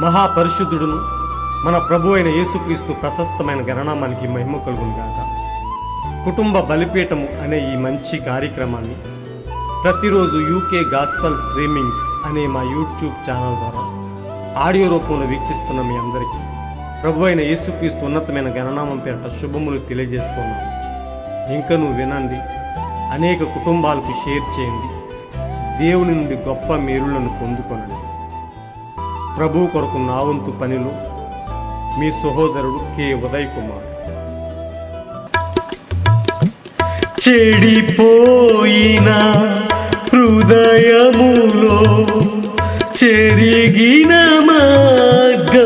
మహాపరిశుద్ధుడును మన ప్రభు అయిన యేసుక్రీస్తు ప్రశస్తమైన గణనామానికి మహిమ కలుగును గాక. కుటుంబ బలిపీఠము అనే ఈ మంచి కార్యక్రమాన్ని ప్రతిరోజు యూకే గాస్పల్ స్ట్రీమింగ్స్ అనే మా యూట్యూబ్ ఛానల్ ద్వారా ఆడియో రూపంలో వీక్షిస్తున్న మీ అందరికీ ప్రభు అయిన యేసుక్రీస్తు ఉన్నతమైన గణనామం పేరిట శుభములు తెలియజేస్తున్నాను. ఇంకనూ వినండి, అనేక కుటుంబాలకు షేర్ చేయండి, దేవుని నుండి గొప్ప మేలులను పొందుకొనండి. ప్రభు కొరకు నా వంతు పనిలో మీ సహోదరుడు కె ఉదయ్ కుమార్. చెడిపోయిన హృదయములో చెరిగిన మార్గంబులో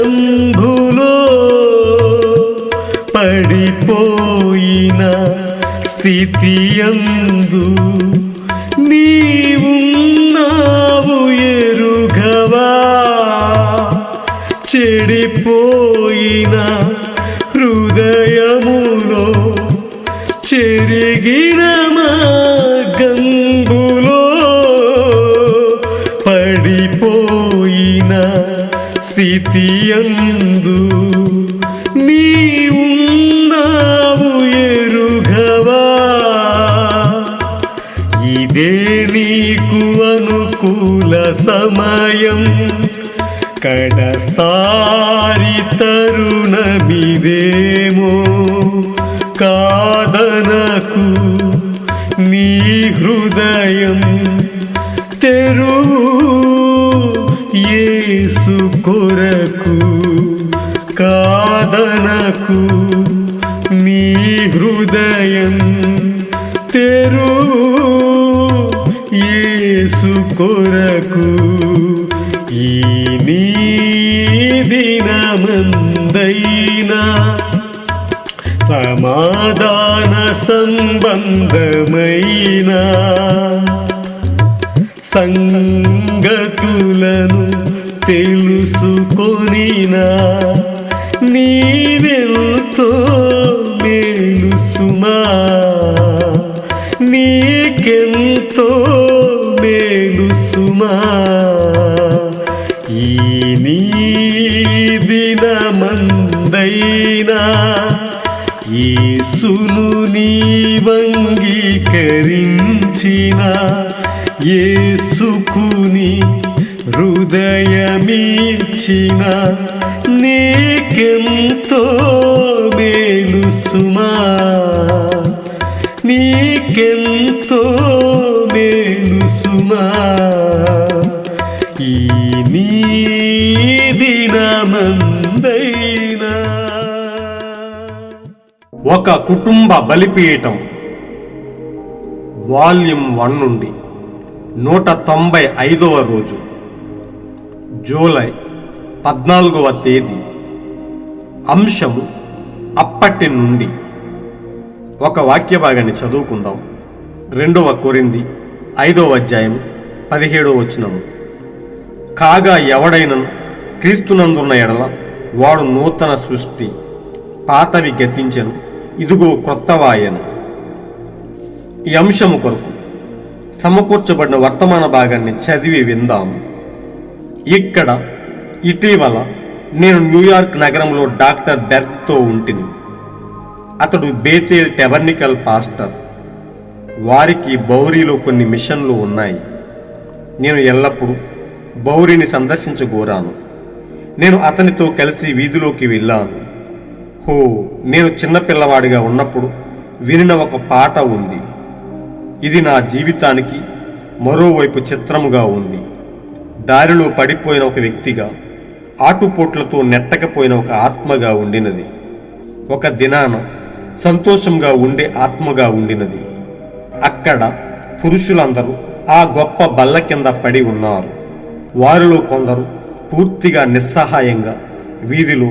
పడిపోయిన స్థితియందు నీవున్నావు ఎరుగవా. చెడిపోయిన హృదయములో చెరిగిన మార్గంబులో పడిపోయిన స్థితియందు నీవున్నావు ఎరుగవా. ఇదే నీకు అనుకూల సమయం, కడసారి తరుణమిదేమో. కాదనకు, నీ హృదయం తెరువు యేసు కొరకు. కాదనకు, నీ హృదయం తెరువు యేసు కొరకు. ఈ నీ దినమందైనా సమాధాన సంబంధమైన సంగతులను తెలుసుకొనినా నీవెంతో మేలు సుమా. నీకెంతో మేలు సుమా. ఈ నీ దినమందైనా యేసును నీవంగీకరించిన, యేసుకుని హృదయమిచ్చిన నీకెంతో మేలు సుమా. నీకెంతో మేలు సుమా. ఈ నీ దినమందైనా. ఒక కుటుంబ బలిపీఠం వాల్యూమ్ 1 నుండి 195వ రోజు, జూలై 14వ తేదీ. అంశము అప్పటి నుండి. ఒక వాక్య భాగాన్ని చదువుకుందాం. 2వ కొరింథీ 5వ అధ్యాయం 17వ వచనము. కాగా ఎవడైనను క్రీస్తునందున్న ఎడల వాడు నూతన సృష్టి, పాతవి గతించెను, ఇదిగో క్రొత్తవాయెను. ఈ అంశము కొరకు సమకూర్చబడిన వర్తమాన భాగాన్ని చదివి విందాము. ఇక్కడ ఇటీవల నేను న్యూయార్క్ నగరంలో డాక్టర్ బెర్గ్తో ఉంటిని. అతడు బేతేల్ టెబర్నికల్ పాస్టర్. వారికి బౌరీలో కొన్ని మిషన్లు ఉన్నాయి. నేను ఎల్లప్పుడూ బౌరీని సందర్శించగోరాను. నేను అతనితో కలిసి వీధిలోకి వెళ్ళాను. నేను చిన్నపిల్లవాడిగా ఉన్నప్పుడు వినిన ఒక పాట ఉంది. ఇది నా జీవితానికి మరోవైపు చిత్రముగా ఉంది. దారిలో పడిపోయిన ఒక వ్యక్తిగా, ఆటుపోట్లతో నెట్టకపోయిన ఒక ఆత్మగా ఉండినది. ఒక దినాన సంతోషంగా ఉండే ఆత్మగా ఉండినది. అక్కడ పురుషులందరూ ఆ గొప్ప బల్ల కింద పడి ఉన్నారు. వారిలో కొందరు పూర్తిగా నిస్సహాయంగా వీధిలో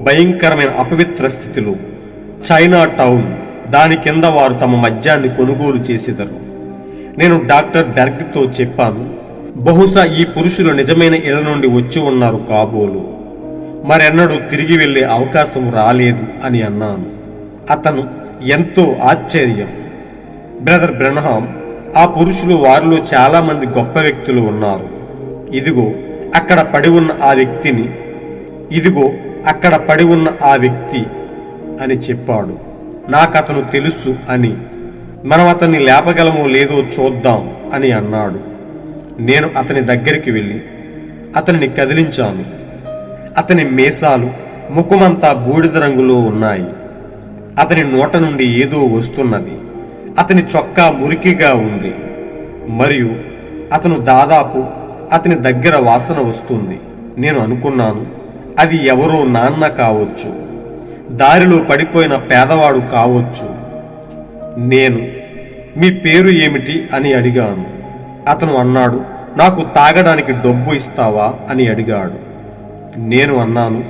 భయంకరమైన అపవిత్ర స్థితిలో, చైనా టౌన్ దాని కింద వారు తమ మద్యాన్ని కొనుగోలు చేసేదరు. నేను డాక్టర్ బెర్గ్తో చెప్పాను, బహుశా ఈ పురుషులు నిజమైన ఇళ్ల నుండి వచ్చి ఉన్నారు కాబోలు, మరెన్నడూ తిరిగి వెళ్ళే అవకాశం రాలేదు అని అన్నాను. అతను ఎంతో ఆశ్చర్యం. బ్రదర్ బ్రన్హాం, ఆ పురుషులు వారిలో చాలా మంది గొప్ప వ్యక్తులు ఉన్నారు. ఇదిగో అక్కడ పడి ఉన్న ఆ వ్యక్తిని ఇదిగో అక్కడ పడి ఉన్న ఆ వ్యక్తి అని చెప్పాడు. నాకతను తెలుసు అని. మనం అతన్ని లేపగలమో లేదో చూద్దాం అని అన్నాడు. నేను అతని దగ్గరికి వెళ్ళి అతనిని కదిలించాను. అతని మీసాలు, ముఖమంతా బూడిద రంగులో ఉన్నాయి. అతని నోట నుండి ఏదో వస్తున్నది. అతని చొక్కా మురికిగా ఉంది మరియు అతను దాదాపు అతని దగ్గర వాసన వస్తుంది. నేను అనుకున్నాను, అది ఎవరో నాన్న కావచ్చు, దారిలో పడిపోయిన పేదవాడు కావచ్చు. నేను, మీ పేరు ఏమిటి అని అడిగాను. అతను అన్నాడు, నాకు తాగడానికి డబ్బు ఇస్తావా అని అడిగాడు. నేను అన్నాను,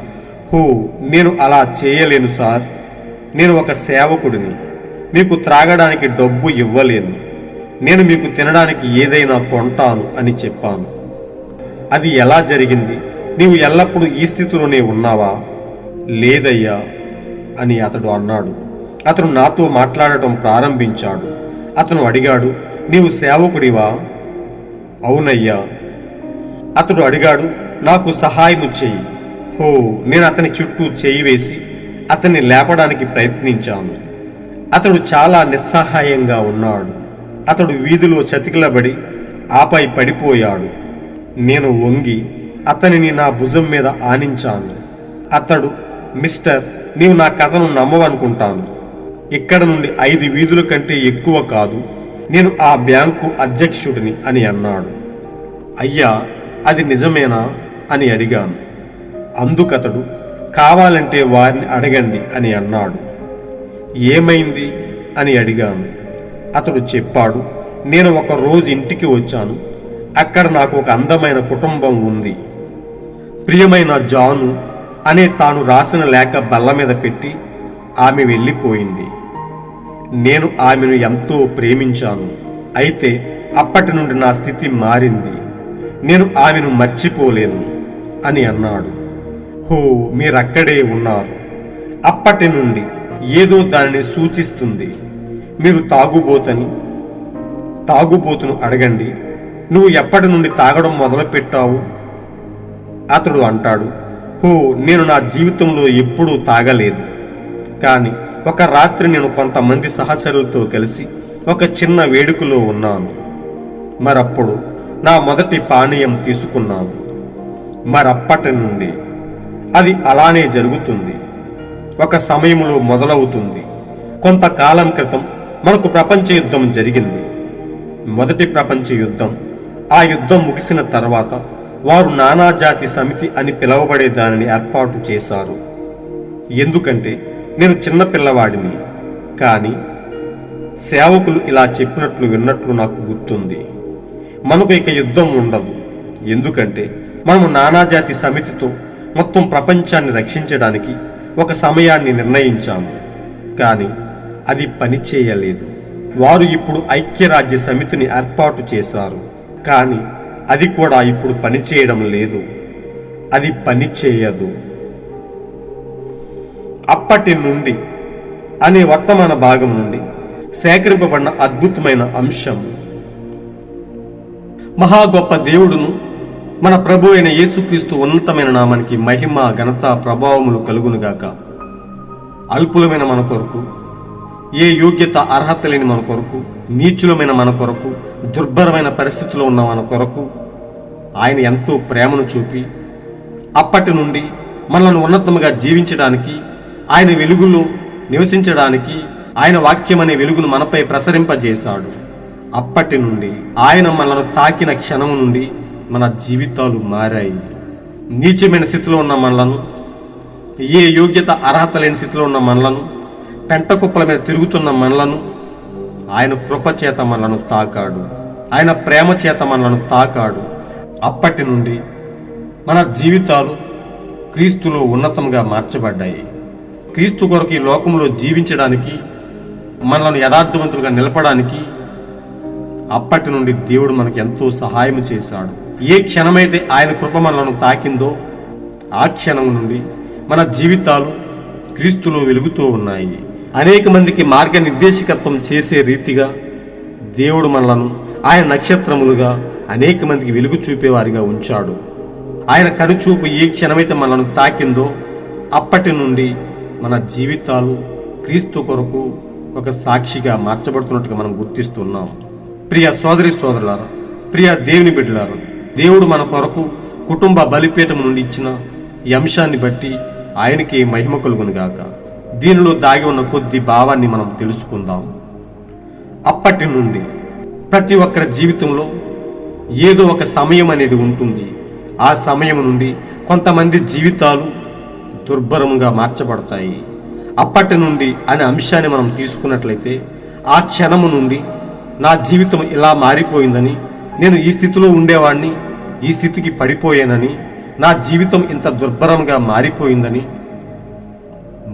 హో, నేను అలా చేయలేను సార్. నేను ఒక సేవకుడిని. మీకు త్రాగడానికి డబ్బు ఇవ్వలేను. నేను మీకు తినడానికి ఏదైనా కొంటాను అని చెప్పాను. అది ఎలా జరిగింది? నీవు ఎల్లప్పుడూ ఈ స్థితిలోనే ఉన్నావా? లేదయ్యా అని అతడు అన్నాడు. అతను నాతో మాట్లాడటం ప్రారంభించాడు. అతను అడిగాడు, నీవు సేవకుడివా? అవునయ్యా. అతడు అడిగాడు, నాకు సహాయము చెయ్యి. హో, నేను అతని చుట్టూ చేయి వేసి అతన్ని లేపడానికి ప్రయత్నించాను. అతడు చాలా నిస్సహాయంగా ఉన్నాడు. అతడు వీధిలో చతికిలబడి ఆపై పడిపోయాడు. నేను వంగి అతనిని నా భుజం మీద ఆనించాను. అతడు, మిస్టర్, నీవు నా కథను నమ్మవనుకుంటాను. ఇక్కడ నుండి 5 వీధుల కంటే ఎక్కువ కాదు. నేను ఆ బ్యాంకు అధ్యక్షుడిని అని అన్నాడు. అయ్యా, అది నిజమేనా అని అడిగాను. అందుకతడు, కావాలంటే వారిని అడగండి అని అన్నాడు. ఏమైంది అని అడిగాను. అతడు చెప్పాడు, నేను ఒక రోజు ఇంటికి వచ్చాను. అక్కడ నాకు ఒక అందమైన కుటుంబం ఉంది. ప్రియమైన జాను అనే తాను రాసిన లేఖ బల్ల మీద పెట్టి ఆమె వెళ్ళిపోయింది. నేను ఆమెను ఎంతో ప్రేమించాను. అయితే అప్పటి నుండి నా స్థితి మారింది. నేను ఆమెను మర్చిపోలేను అని అన్నాడు. హో, మీరక్కడే ఉన్నారు. అప్పటి నుండి ఏదో దానిని సూచిస్తుంది. మీరు తాగుబోతును అడగండి, నువ్వు ఎప్పటి నుండి తాగడం మొదలుపెట్టావు? అతడు అంటాడు, హో, నేను నా జీవితంలో ఎప్పుడూ తాగలేదు. కానీ ఒక రాత్రి నేను కొంతమంది సహచరులతో కలిసి ఒక చిన్న వేడుకలో ఉన్నాను. మరప్పుడు నా మొదటి పానీయం తీసుకున్నాను. మరప్పటి నుండి అది అలానే జరుగుతుంది. ఒక సమయంలో మొదలవుతుంది. కొంతకాలం క్రితం మనకు ప్రపంచ యుద్ధం జరిగింది. మొదటి ప్రపంచ యుద్ధం. ఆ యుద్ధం ముగిసిన తర్వాత వారు నానాజాతి సమితి అని పిలువబడే దానిని ఏర్పాటు చేశారు. ఎందుకంటే నేను చిన్న పిల్లవాడిని. కానీ సేవకులు ఇలా చెప్పినట్లు విన్నట్లు నాకు గుర్తుంది. మనకు ఇక యుద్ధం ఉండదు. ఎందుకంటే మనము నానాజాతి సమితితో మొత్తం ప్రపంచాన్ని రక్షించడానికి ఒక సమయాన్ని నిర్ణయించాము. కానీ అది పనిచేయలేదు. వారు ఇప్పుడు ఐక్యరాజ్య సమితిని ఏర్పాటు చేశారు. కానీ అది కూడా ఇప్పుడు పనిచేయడం లేదు. అది పనిచేయదు. అప్పటి నుండి అనే వర్తమాన భాగం నుండి సేకరింపబడిన అద్భుతమైన అంశం. మహా గొప్ప దేవుడును మన ప్రభు అయిన యేసుక్రీస్తు ఉన్నతమైన నామానికి మహిమ, ఘనత, ప్రభావములు కలుగునుగాక. అల్పులమైన మన కొరకు, ఏ యోగ్యత అర్హత లేని మన కొరకు, నీచులమైన మన కొరకు, దుర్భరమైన పరిస్థితిలో ఉన్న మన కొరకు ఆయన ఎంతో ప్రేమను చూపి అప్పటి నుండి మనల్ని ఉన్నతముగా జీవించడానికి, ఆయన వెలుగులో నివసించడానికి ఆయన వాక్యం అనే వెలుగును మనపై ప్రసరింపజేశాడు. అప్పటి నుండి ఆయన మనల్ని తాకిన క్షణము నుండి మన జీవితాలు మారాయి. నీచమైన స్థితిలో ఉన్న మనలను, ఏ యోగ్యత అర్హత లేని స్థితిలో ఉన్న మనలను, పెంటకుప్పల మీద తిరుగుతున్న మనలను ఆయన కృప చేత మనలను తాకాడు. ఆయన ప్రేమ చేత మనలను తాకాడు. అప్పటి నుండి మన జీవితాలు క్రీస్తులో ఉన్నతంగా మార్చబడ్డాయి. క్రీస్తు కొరకు ఈ లోకంలో జీవించడానికి, మనలను యథార్థవంతులుగా నిలపడానికి అప్పటి నుండి దేవుడు మనకు ఎంతో సహాయం చేశాడు. ఏ క్షణమైతే ఆయన కృప మనలను తాకిందో ఆ క్షణం నుండి మన జీవితాలు క్రీస్తులో వెలుగుతూ ఉన్నాయి. అనేక మందికి మార్గనిర్దేశకత్వం చేసే రీతిగా దేవుడు మనలను ఆయన నక్షత్రములుగా అనేక మందికి వెలుగు చూపేవారిగా ఉంచాడు. ఆయన కనుచూపు ఏ క్షణమైతే మనల్ని తాకిందో అప్పటి నుండి మన జీవితాలు క్రీస్తు కొరకు ఒక సాక్షిగా మార్చబడుతున్నట్టుగా మనం గుర్తిస్తున్నాం. ప్రియ సోదరి సోదరులారా, ప్రియ దేవుని బిడ్డలారా, దేవుడు మన కొరకు కుటుంబ బలిపీఠం నుండి ఇచ్చిన ఈ అంశాన్ని బట్టి ఆయనకి మహిమ కలుగునుగాక. దీనిలో దాగి ఉన్న కొద్ది భావాన్ని మనం తెలుసుకుందాం. అప్పటి నుండి ప్రతి ఒక్కరి జీవితంలో ఏదో ఒక సమయం అనేది ఉంటుంది. ఆ సమయం నుండి కొంతమంది జీవితాలు దుర్భరంగా మార్చబడతాయి. అప్పటి నుండి అనే అంశాన్ని మనం తీసుకున్నట్లయితే, ఆ క్షణము నుండి నా జీవితం ఇలా మారిపోయిందని, నేను ఈ స్థితిలో ఉండేవాడిని ఈ స్థితికి పడిపోయానని, నా జీవితం ఇంత దుర్భరంగా మారిపోయిందని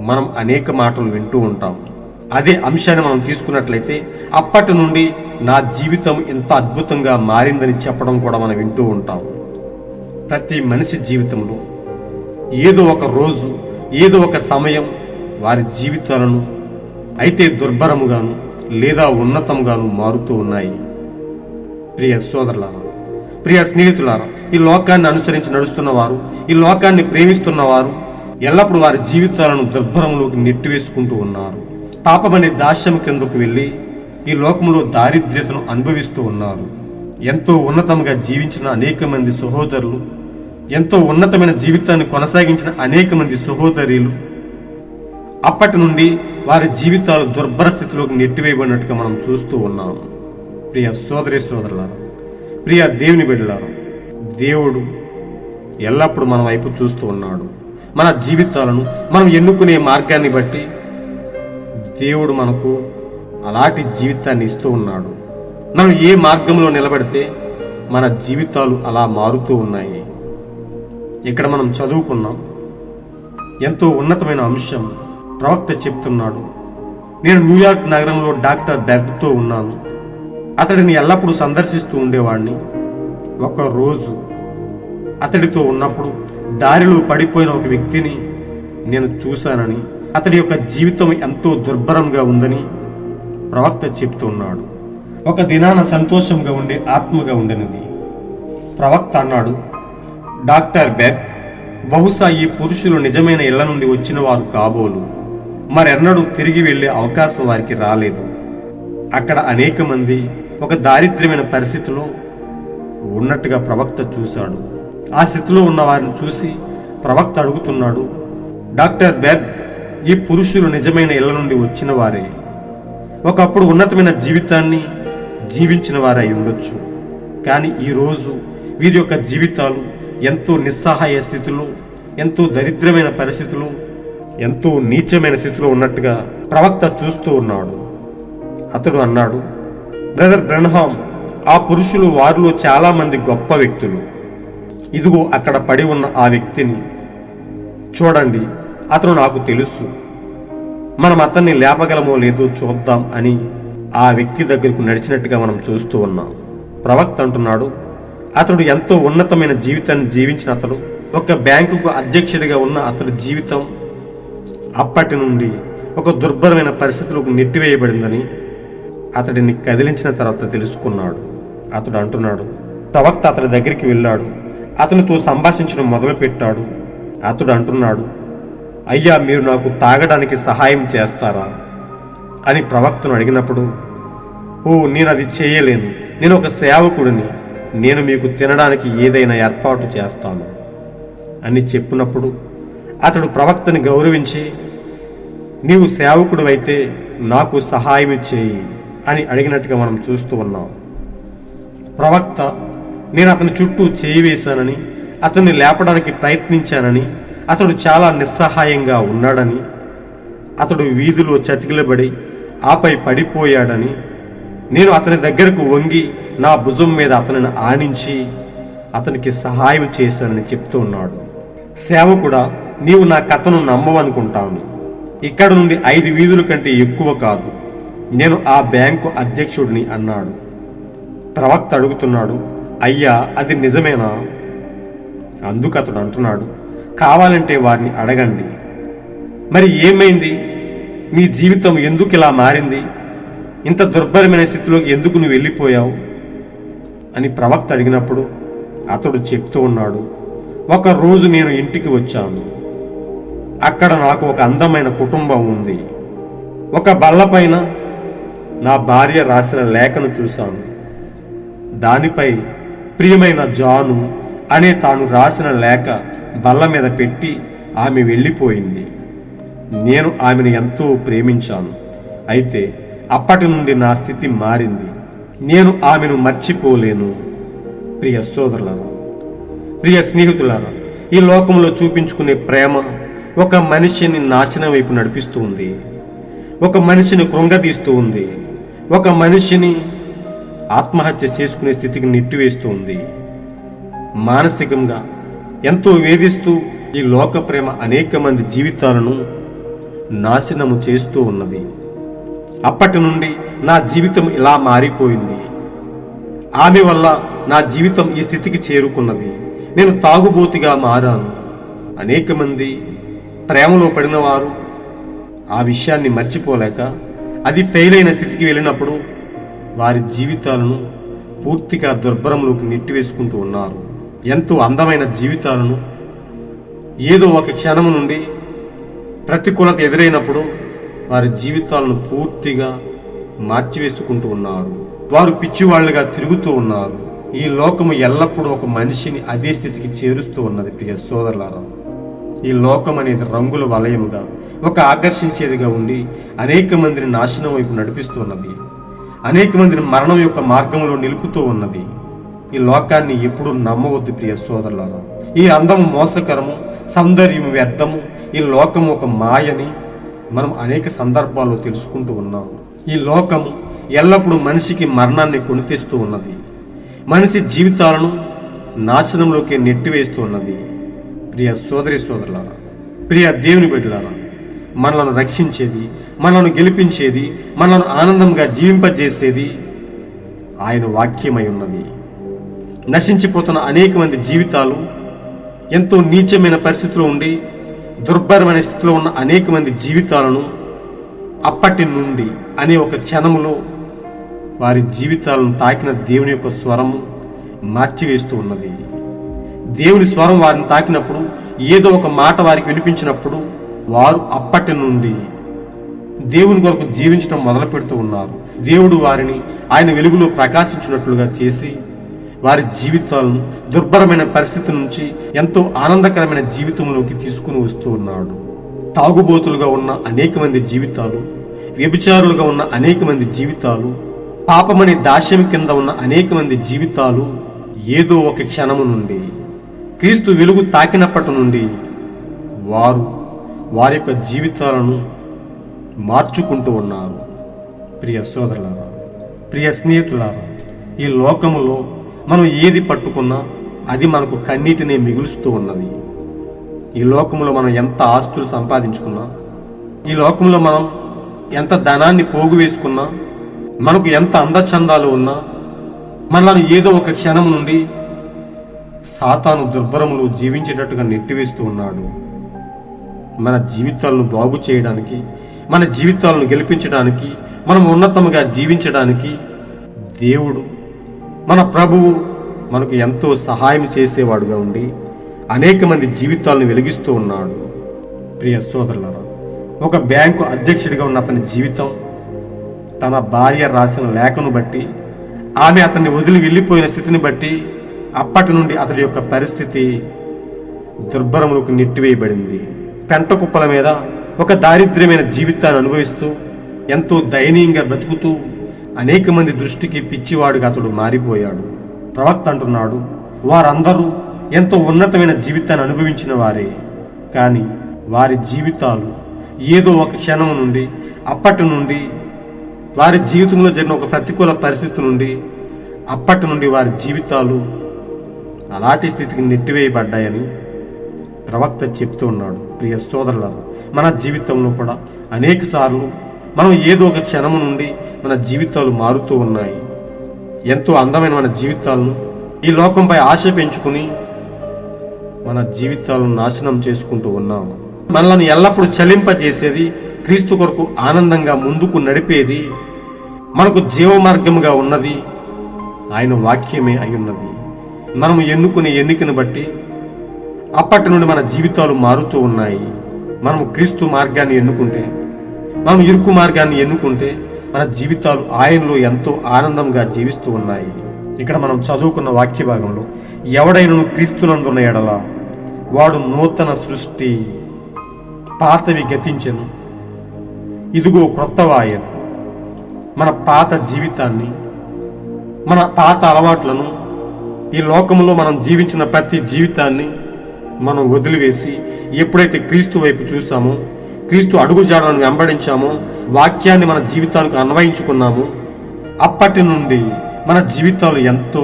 మనం అనేక మాటలు వింటూ ఉంటాం. అదే అంశాన్ని మనం తీసుకున్నట్లయితే, అప్పటి నుండి నా జీవితం ఇంత అద్భుతంగా మారిందని చెప్పడం కూడా మనం వింటూ ఉంటాం. ప్రతి మనిషి జీవితంలో ఏదో ఒక రోజు, ఏదో ఒక సమయం వారి జీవితాలను అయితే దుర్భరముగాను లేదా ఉన్నతంగాను మారుతూ ఉన్నాయి. ప్రియ సోదరులారా, ప్రియ స్నేహితులారా, ఈ లోకాన్ని అనుసరించి నడుస్తున్నవారు, ఈ లోకాన్ని ప్రేమిస్తున్నవారు ఎల్లప్పుడూ వారి జీవితాలను దుర్భరంలోకి నెట్టివేసుకుంటూ ఉన్నారు. పాపమనే దాస్యం కిందకు వెళ్ళి ఈ లోకంలో దారిద్ర్యతను అనుభవిస్తూ ఉన్నారు. ఎంతో ఉన్నతంగా జీవించిన అనేక మంది సహోదరులు, ఎంతో ఉన్నతమైన జీవితాన్ని కొనసాగించిన అనేక మంది సహోదరీలు అప్పటి నుండి వారి జీవితాలు దుర్భర స్థితిలోకి నెట్టివేయబడినట్టుగా మనం చూస్తూ ఉన్నాం. ప్రియ సోదరి సోదరులారా, ప్రియ దేవుని బిడ్డలారా, దేవుడు ఎల్లప్పుడూ మన వైపు చూస్తూ ఉన్నాడు. మన జీవితాలను మనం ఎన్నుకునే మార్గాన్ని బట్టి దేవుడు మనకు అలాంటి జీవితాన్ని ఇస్తూ ఉన్నాడు. మనం ఏ మార్గంలో నిలబడితే మన జీవితాలు అలా మారుతూ ఉన్నాయి. ఇక్కడ మనం చదువుకున్నాం, ఎంతో ఉన్నతమైన అంశం. ప్రవక్త చెప్తున్నాడు, నేను న్యూయార్క్ నగరంలో డాక్టర్ బెర్గ్తో ఉన్నాను. అతడిని ఎల్లప్పుడూ సందర్శిస్తూ ఉండేవాడిని. ఒక రోజు అతడితో ఉన్నప్పుడు దారిలో పడిపోయిన ఒక వ్యక్తిని నేను చూశానని, అతడి యొక్క జీవితం ఎంతో దుర్భరంగా ఉందని ప్రవక్త చెప్తున్నాడు. ఒక దినాన సంతోషంగా ఉండే ఆత్మగా ఉండనిది. ప్రవక్త అన్నాడు, డాక్టర్ బెర్గ్, బహుశా ఈ పురుషులు నిజమైన ఇళ్ల నుండి వచ్చిన వారు కాబోలు. మరెన్నడూ తిరిగి వెళ్ళే అవకాశం వారికి రాలేదు. అక్కడ అనేక మంది ఒక దారిద్ర్యమైన పరిస్థితిలో ఉన్నట్టుగా ప్రవక్త చూశాడు. ఆ స్థితిలో ఉన్న వారిని చూసి ప్రవక్త అడుగుతున్నాడు, డాక్టర్ బెర్గ్, ఈ పురుషులు నిజమైన ఇళ్ల నుండి వచ్చిన వారే. ఒకప్పుడు ఉన్నతమైన జీవితాన్ని జీవించిన వారై ఉండొచ్చు, కానీ ఈరోజు వీరి యొక్క జీవితాలు ఎంతో నిస్సహాయ స్థితిలో, ఎంతో దరిద్రమైన పరిస్థితులు, ఎంతో నీచమైన స్థితిలో ఉన్నట్టుగా ప్రవక్త చూస్తూ ఉన్నాడు. అతడు అన్నాడు, బ్రదర్ బ్రెన్హాం, ఆ పురుషులు వారిలో చాలా మంది గొప్ప వ్యక్తులు. ఇదిగో అక్కడ పడి ఉన్న ఆ వ్యక్తిని చూడండి, అతను నాకు తెలుసు. మనం అతన్ని లేపగలమో లేదో చూద్దాం అని ఆ వ్యక్తి దగ్గరకు నడిచినట్టుగా మనం చూస్తూ ఉన్నాం. ప్రవక్త అంటున్నాడు, అతడు ఎంతో ఉన్నతమైన జీవితాన్ని జీవించిన అతడు, ఒక బ్యాంకుకు అధ్యక్షుడిగా ఉన్న అతడి జీవితం అప్పటి నుండి ఒక దుర్భరమైన పరిస్థితులకు నెట్టివేయబడిందని అతడిని కదిలించిన తర్వాత తెలుసుకున్నాడు. అతడు అంటున్నాడు, ప్రవక్త అతడి దగ్గరికి వెళ్ళాడు, అతనితో సంభాషించడం మొదలుపెట్టాడు. అతడు అంటున్నాడు, అయ్యా, మీరు నాకు తాగడానికి సహాయం చేస్తారా అని ప్రవక్తను అడిగినప్పుడు, ఓ, నేను అది చేయలేను, నేను ఒక సేవకుడిని, నేను మీకు తినడానికి ఏదైనా ఏర్పాటు చేస్తాను అని చెప్పినప్పుడు అతడు ప్రవక్తని గౌరవించి, నీవు సేవకుడు అయితే నాకు సహాయం చేయి అని అడిగినట్టుగా మనం చూస్తూ ఉన్నాం. ప్రవక్త, నేను అతని చుట్టూ చేయి వేశానని, అతన్ని లేపడానికి ప్రయత్నించానని, అతడు చాలా నిస్సహాయంగా ఉన్నాడని, అతడు వీధిలో చతికిలబడి ఆపై పడిపోయాడని, నేను అతని దగ్గరకు వంగి నా భుజం మీద అతనిని ఆనించి అతనికి సహాయం చేశానని చెప్తూ ఉన్నాడు. సేవకుడా, నీవు నా కథను నమ్మవనుకుంటాను. ఇక్కడ నుండి 5 వీధుల కంటే ఎక్కువ కాదు, నేను ఆ బ్యాంకు అధ్యక్షుడిని అన్నాడు. ప్రవక్త అడుగుతున్నాడు, అయ్యా, అది నిజమేనా? అందుకు అతడు అంటున్నాడు, కావాలంటే వారిని అడగండి. మరి ఏమైంది? నీ జీవితం ఎందుకు ఇలా మారింది? ఇంత దుర్భరమైన స్థితిలోకి ఎందుకు నువ్వు వెళ్ళిపోయావు అని ప్రవక్త అడిగినప్పుడు అతడు చెప్తూ ఉన్నాడు, ఒక రోజు నేను ఇంటికి వచ్చాను. అక్కడ నాకు ఒక అందమైన కుటుంబం ఉంది. ఒక బల్లపైన నా భార్య రాసిన లేఖను చూశాను. దానిపై ప్రియమైన జాను అనే తాను రాసిన లేఖ బల్ల మీద పెట్టి ఆమె వెళ్ళిపోయింది. నేను ఆమెను ఎంతో ప్రేమించాను. అయితే అప్పటి నుండి నా స్థితి మారింది. నేను ఆమెను మర్చిపోలేను. ప్రియ సోదరులారా, ప్రియ స్నేహితులారా, ఈ లోకంలో చూపించుకునే ప్రేమ ఒక మనిషిని నాశనం వైపు నడిపిస్తూ ఉంది. ఒక మనిషిని కృంగతీస్తూ ఉంది. ఒక మనిషిని ఆత్మహత్య చేసుకునే స్థితికి నెట్టివేస్తూ ఉంది. మానసికంగా ఎంతో వేధిస్తూ ఈ లోక ప్రేమ అనేక మంది జీవితాలను నాశనము చేస్తూ ఉన్నది. అప్పటి నుండి నా జీవితం ఇలా మారిపోయింది. ఆమె వల్ల నా జీవితం ఈ స్థితికి చేరుకున్నది. నేను తాగుబోతుగా మారాను. అనేక మంది ప్రేమలో పడిన వారు ఆ విషయాన్ని మర్చిపోలేక అది ఫెయిల్ అయిన స్థితికి వెళ్ళినప్పుడు వారి జీవితాలను పూర్తిగా దుర్భరంలోకి నెట్టివేసుకుంటూ ఉన్నారు. ఎంతో అందమైన జీవితాలను ఏదో ఒక క్షణము నుండి ప్రతికూలత ఎదురైనప్పుడు వారి జీవితాలను పూర్తిగా మార్చివేసుకుంటూ ఉన్నారు. వారు పిచ్చివాళ్లుగా తిరుగుతూ ఉన్నారు. ఈ లోకము ఎల్లప్పుడూ ఒక మనిషిని అదే స్థితికి చేరుస్తూ ఉన్నది. ప్రియ సోదరులారా, ఈ లోకం అనేది రంగుల వలయముగా ఒక ఆకర్షించేదిగా ఉండి అనేక మందిని నాశనం వైపు నడిపిస్తున్నది. అనేక మందిని మరణం యొక్క మార్గంలో నిలుపుతూ ఉన్నది. ఈ లోకాన్ని ఎప్పుడూ నమ్మవద్దు ప్రియ సోదరులారా. ఈ అందము మోసకరము, సౌందర్యం వ్యర్థము, ఈ లోకము ఒక మాయని మనం అనేక సందర్భాల్లో తెలుసుకుంటూ ఉన్నాం. ఈ లోకము ఎల్లప్పుడూ మనిషికి మరణాన్ని కొనితెస్తూ ఉన్నది. మనిషి జీవితాలను నాశనంలోకి నెట్టివేస్తూ ఉన్నది. ప్రియ సోదరి సోదరులారా, ప్రియ దేవుని బిడ్డలారా, మనలను రక్షించేది, మనలను గెలిపించేది, మనలను ఆనందంగా జీవింపజేసేది ఆయన వాక్యమై ఉన్నది. నశించిపోతున్న అనేక మంది జీవితాలు, ఎంతో నీచమైన పరిస్థితిలో ఉండి దుర్భరమైన స్థితిలో ఉన్న అనేక మంది జీవితాలను అప్పటి నుండి అనే ఒక క్షణములో వారి జీవితాలను తాకిన దేవుని యొక్క స్వరము మార్చివేస్తూ ఉన్నది. దేవుని స్వరం వారిని తాకినప్పుడు, ఏదో ఒక మాట వారికి వినిపించినప్పుడు వారు అప్పటి నుండి దేవుని కొరకు జీవించడం మొదలు పెడుతూ ఉన్నారు. దేవుడు వారిని ఆయన వెలుగులో ప్రకాశించినట్లుగా చేసి వారి జీవితాలను దుర్భరమైన పరిస్థితి నుంచి ఎంతో ఆనందకరమైన జీవితంలోకి తీసుకుని వస్తూ ఉన్నాడు. తాగుబోతులుగా ఉన్న అనేక మంది జీవితాలు, వ్యభిచారులుగా ఉన్న అనేక మంది జీవితాలు, పాపమనే దాస్యం కింద ఉన్న అనేక మంది జీవితాలు ఏదో ఒక క్షణము నుండి క్రీస్తు వెలుగు తాకినప్పటి నుండి వారి యొక్క జీవితాలను మార్చుకుంటూ ఉన్నారు. ప్రియ సోదరులారా, ప్రియ స్నేహితులారా, ఈ లోకములో మనం ఏది పట్టుకున్నా అది మనకు కన్నీటినే మిగులుస్తూ ఉన్నది. ఈ లోకంలో మనం ఎంత ఆస్తులు సంపాదించుకున్నా, ఈ లోకంలో మనం ఎంత ధనాన్ని పోగు వేసుకున్నా, మనకు ఎంత అందచందాలు ఉన్నా, మనల్ని ఏదో ఒక క్షణం నుండి సాతాను దుర్భరములు జీవించేటట్టుగా నెట్టివేస్తూ ఉన్నాడు. మన జీవితాలను బాగు చేయడానికి, మన జీవితాలను గెలిపించడానికి, మనం ఉన్నతముగా జీవించడానికి దేవుడు, మన ప్రభువు మనకు ఎంతో సహాయం చేసేవాడుగా ఉండి అనేక మంది జీవితాలను వెలిగిస్తూ ఉన్నాడు. ప్రియ సోదరులారా, ఒక బ్యాంకు అధ్యక్షుడిగా ఉన్న అతని జీవితం తన భార్య రాసిన లేఖను బట్టి, ఆమె అతన్ని వదిలి వెళ్ళిపోయిన స్థితిని బట్టి అప్పటి నుండి అతడి యొక్క పరిస్థితి దుర్భరములకు నెట్టివేయబడింది. పెంట కుప్పల మీద ఒక దారిద్ర్యమైన జీవితాన్ని అనుభవిస్తూ ఎంతో దయనీయంగా బ్రతుకుతూ అనేక మంది దృష్టికి పిచ్చివాడుగా అతడు మారిపోయాడు. ప్రవక్త అంటున్నాడు, వారందరూ ఎంతో ఉన్నతమైన జీవితాన్ని అనుభవించిన వారే, కానీ వారి జీవితాలు ఏదో ఒక క్షణం నుండి, అప్పటి నుండి వారి జీవితంలో జరిగిన ఒక ప్రతికూల పరిస్థితి నుండి అప్పటి నుండి వారి జీవితాలు అలాంటి స్థితికి నెట్టివేయబడ్డాయని ప్రవక్త చెప్తూ ఉన్నాడు. ప్రియ సోదరులారా, మన జీవితంలో కూడా అనేక సార్లు మనం ఏదో ఒక క్షణము నుండి మన జీవితాలు మారుతూ ఉన్నాయి. ఎంతో అందమైన మన జీవితాలను ఈ లోకంపై ఆశ పెంచుకుని మన జీవితాలను నాశనం చేసుకుంటూ ఉన్నాము. మనల్ని ఎల్లప్పుడూ చలింపజేసేది, క్రీస్తు కొరకు ఆనందంగా ముందుకు నడిపేది, మనకు జీవమార్గముగా ఉన్నది ఆయన వాక్యమే అయి ఉన్నది. మనము ఎన్నుకునే ఎన్నికను బట్టి అప్పటి నుండి మన జీవితాలు మారుతూ ఉన్నాయి. మనం క్రీస్తు మార్గాన్ని ఎన్నుకుంటే, మనం ఇరుకు మార్గాన్ని ఎన్నుకుంటే మన జీవితాలు ఆయనలో ఎంతో ఆనందంగా జీవిస్తూ ఉన్నాయి. ఇక్కడ మనం చదువుకున్న వాక్య భాగంలో, ఎవడైనను క్రీస్తునందున్న ఎడల వాడు నూతన సృష్టి, పాతవి గతించెను, ఇదిగో క్రొత్తవాయను. మన పాత జీవితాన్ని, మన పాత అలవాట్లను, ఈ లోకంలో మనం జీవించిన ప్రతి జీవితాన్ని మనం వదిలివేసి ఎప్పుడైతే క్రీస్తు వైపు చూసామో, క్రీస్తు అడుగుజాడలను వెంబడించామో, వాక్యాన్ని మన జీవితానికి అన్వయించుకున్నామో, అప్పటి నుండి మన జీవితాలు ఎంతో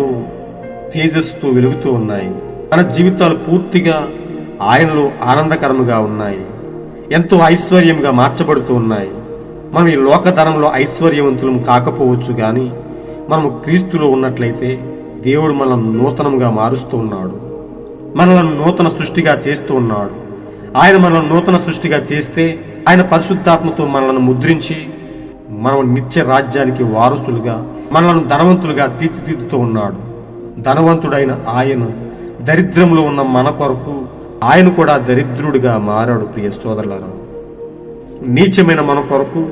తేజస్సుతో వెలుగుతూ ఉన్నాయి. మన జీవితాలు పూర్తిగా ఆయనలో ఆనందకరముగా ఉన్నాయి, ఎంతో ఐశ్వర్యంగా మార్చబడుతూ ఉన్నాయి. మనం ఈ లోకధనంలో ఐశ్వర్యవంతులం కాకపోవచ్చు, కానీ మనము క్రీస్తులో ఉన్నట్లయితే దేవుడు మనల్ని నూతనంగా మారుస్తూ ఉన్నాడు, మనల్ని నూతన సృష్టిగా చేస్తూ ఉన్నాడు. ఆయన మనల్ని నూతన సృష్టిగా చేస్తే ఆయన పరిశుద్ధాత్మతో మనల్ని ముద్రించి మనం నిత్య రాజ్యానికి వారసులుగా, మనల్ని ధనవంతులుగా తీర్చిదిద్దుతూ ఉన్నాడు. ధనవంతుడైన ఆయన దరిద్రంలో ఉన్న మన కొరకు ఆయన కూడా దరిద్రుడిగా మారాడు. ప్రియ సోదరులారా, నీచమైన మన కొరకు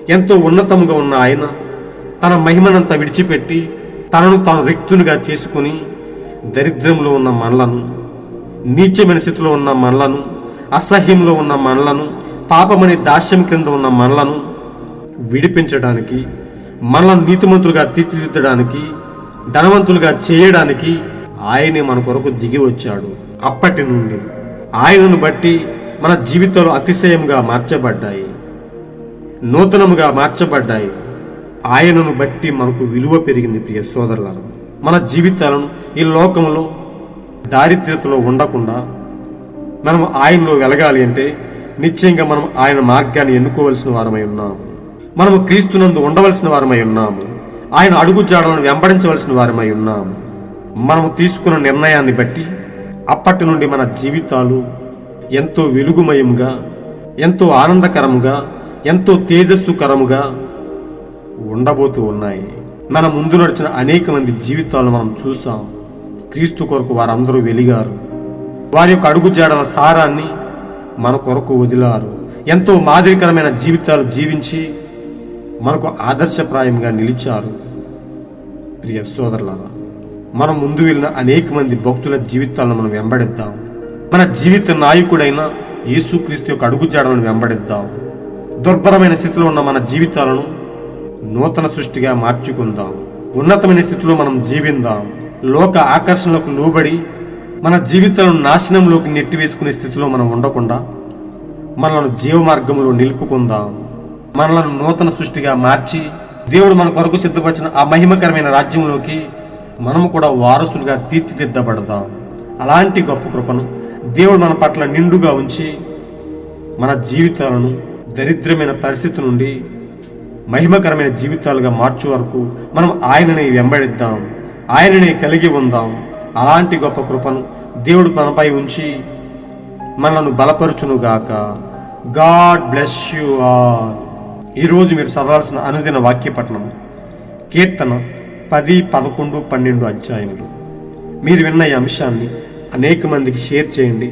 ఎంతో ఉన్నతంగా ఉన్న ఆయన తన మహిమనంతా విడిచిపెట్టి తనను తాను రిక్తునిగా చేసుకుని దరిద్రంలో ఉన్న మనలను, నీచమైన స్థితిలో ఉన్న మనలను, అసహ్యంలో ఉన్న మనలను, పాపమనే దాస్యం క్రింద ఉన్న మనలను విడిపించడానికి, మనలను నీతిమంతులుగా తీర్చిదిద్దడానికి, ధనవంతులుగా చేయడానికి ఆయనే మన కొరకు దిగి వచ్చాడు. అప్పటి నుండి ఆయనను బట్టి మన జీవితాలు అతిశయంగా మార్చబడ్డాయి, నూతనముగా మార్చబడ్డాయి. ఆయనను బట్టి మనకు విలువ పెరిగింది. ప్రియ సోదరులారా, మన జీవితాలను ఈ లోకంలో దారిద్ర్యతలో ఉండకుండా మనం ఆయనలో వెలగాలి అంటే నిశ్చయంగా మనం ఆయన మార్గాన్ని ఎన్నుకోవలసిన వారమై ఉన్నాము. మనము క్రీస్తునందు ఉండవలసిన వారమై ఉన్నాము. ఆయన అడుగుజాడలను వెంబడించవలసిన వారమై ఉన్నాము. మనము తీసుకున్న నిర్ణయాన్ని బట్టి అప్పటి నుండి మన జీవితాలు ఎంతో వెలుగుమయంగా, ఎంతో ఆనందకరముగా, ఎంతో తేజస్సుకరముగా ఉండబోతూ ఉన్నాయి. మన ముందు నడిచిన అనేక మంది జీవితాలను మనం చూసాం. క్రీస్తు కొరకు వారందరూ వెలిగారు, వారి యొక్క అడుగుజాడల సారాన్ని మన కొరకు వదిలారు. ఎంతో మాదిరికరమైన జీవితాలు జీవించి మనకు ఆదర్శప్రాయంగా నిలిచారు. ప్రియ సోదరులారా, మనం ముందు వెళ్ళిన అనేక మంది భక్తుల జీవితాలను మనం వెంబడిద్దాం. మన జీవిత నాయకుడైన యేసుక్రీస్తు యొక్క అడుగుజాడలను వెంబడిద్దాం. దుర్భరమైన స్థితిలో ఉన్న మన జీవితాలను నూతన సృష్టిగా మార్చుకుందాం. ఉన్నతమైన స్థితిలో మనం జీవిందాం. లోక ఆకర్షణలకు లోబడి మన జీవితాలను నాశనంలోకి నెట్టివేసుకునే స్థితిలో మనం ఉండకుండా మనలను జీవ మార్గంలో నిలుపుకుందాం. మనలను నూతన సృష్టిగా మార్చి దేవుడు మన కొరకు సిద్ధపరిచిన ఆ మహిమకరమైన రాజ్యంలోకి మనము కూడా వారసులుగా తీర్చిదిద్దబడదాం. అలాంటి గొప్ప కృపను దేవుడు మన పట్ల నిండుగా ఉంచి మన జీవితాలను దరిద్రమైన పరిస్థితి నుండి మహిమకరమైన జీవితాలుగా మార్చు వరకు మనం ఆయనని వెంబడిద్దాం, ఆయనని కలిగి ఉందాం. అలాంటి గొప్ప కృపను దేవుడు మనపై ఉంచి మనలను బలపరుచునుగాక. God bless you all. ఈరోజు మీరు చదవాల్సిన అనుదిన వాక్యపట్నం కీర్తన 10, 11, 12 అధ్యాయములు. మీరు విన్న ఈ అంశాన్ని అనేక మందికి షేర్ చేయండి.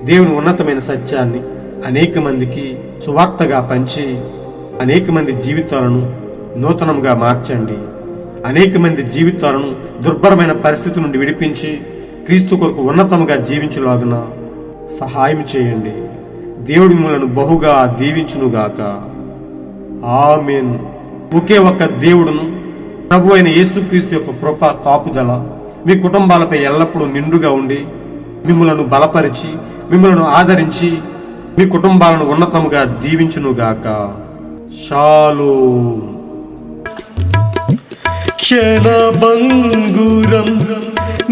దేవుని ఉన్నతమైన సత్యాన్ని అనేక మందికి సువార్తగా పంచి అనేక మంది జీవితాలను నూతనంగా మార్చండి. అనేక మంది జీవితాలను దుర్భరమైన పరిస్థితి నుండి విడిపించి క్రీస్తు కొరకు ఉన్నతంగా జీవించులాగున సహాయం చేయండి. దేవుడి మిమ్మలను బహుగా దీవించునుగాక. ఆమేన్. ఒకే ఒక్క దేవుడును ప్రభు అయిన యేసుక్రీస్తు యొక్క కృప కాపుదల మీ కుటుంబాలపై ఎల్లప్పుడూ నిండుగా ఉండి మిమ్మలను బలపరిచి మిమ్మలను ఆదరించి మీ కుటుంబాలను ఉన్నతముగా దీవించునుగాక. షాలోమ్. క్షణభంగురం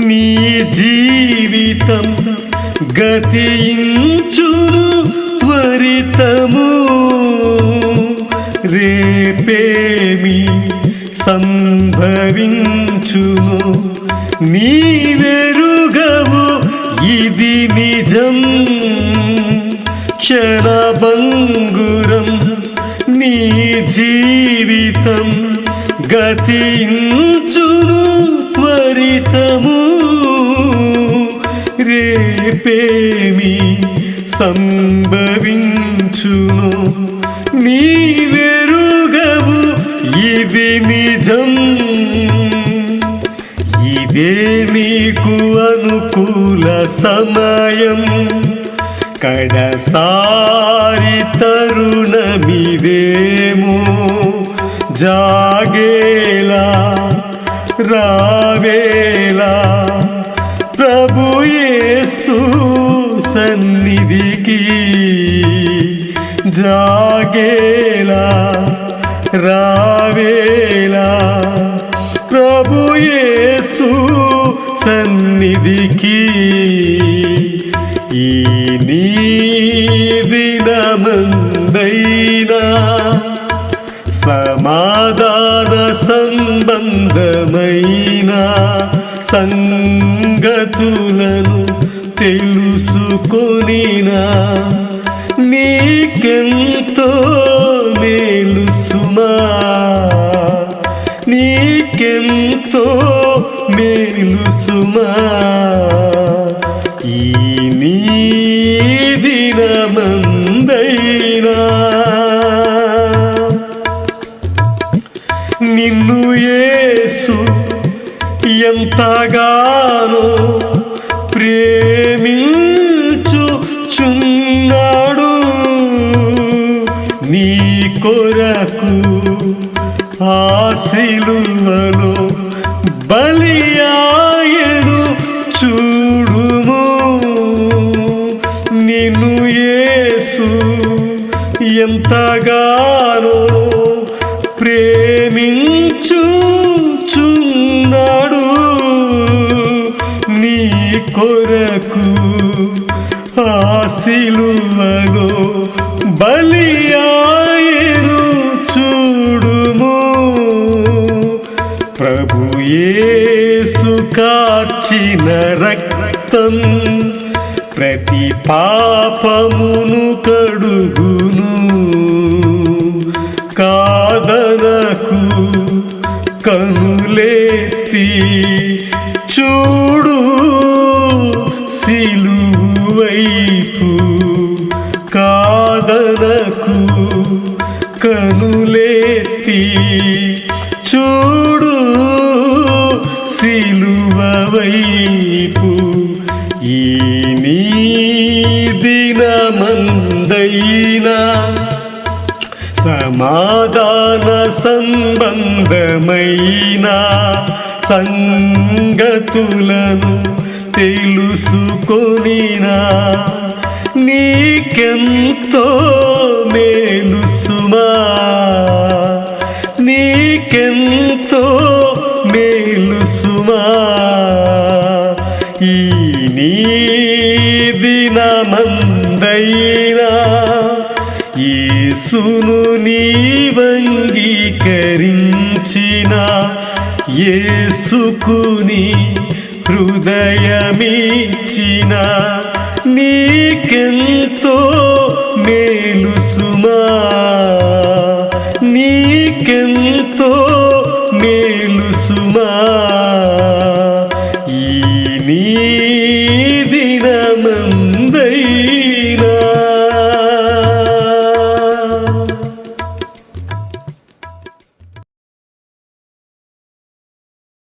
నీ జీవితం గతించును త్వరితము, రేపేమి సంభవించును నీవెరుగవు, ఇది నిజం. క్షణభంగురం నీ జీవితం గతించును త్వరితము, రేపేమి సంభవించును నీవెరుగవు ఇది నిజం. ఇదే నీకు అనుకూల సమయం, కడసారి తరుణమిదేమో. జాగేలా రావేలా ప్రభు యేసు సన్నిధికి. జాగేలా రావేలా ప్రభు యేసు సన్నిధికి. ఈ నీ దినమందైనా సమాధాన సంబంధమైన సంగతులను తెలుసుకొనినా నీకెంతో మేలు సుమా. నీకెంతో మేలు సుమా. ఈ నీ దినమందైనా నిన్ను యేసు ఎంతగానో ప్రేమించుచున్నాడు. నీ కొరకు ఆ సిలువలో బలియాయను చూడుము. నిన్ను యేసు ఎంతగానో ప్రేమించుచున్నాడు. నీ కొరకు ఆ సిలువలో బలియాయను చూడుము. ప్రభు యేసు కార్చిన రక్తం ప్రతి పాపమును కడుగును. కాదనకు కనులెత్తి చూడు సిలువైపు. కాదనకు కనులెత్తి చూడు సిలువవైపు. ఈ నీ దినమందైనా సమాధాన సంబంధమైన సంగతులను తెలుసుకొనినా నీకెంతో మేలు సుమా. నీకెంతో మేలు సుమా. ఈ నీ దినమందైనా యేసును నీవంగీకరించిన యేసుకు నీ హృదయమిచ్చిన నీకెంతో మేలు సుమా. నీకెంతో మేలు సుమా. ఈ నీ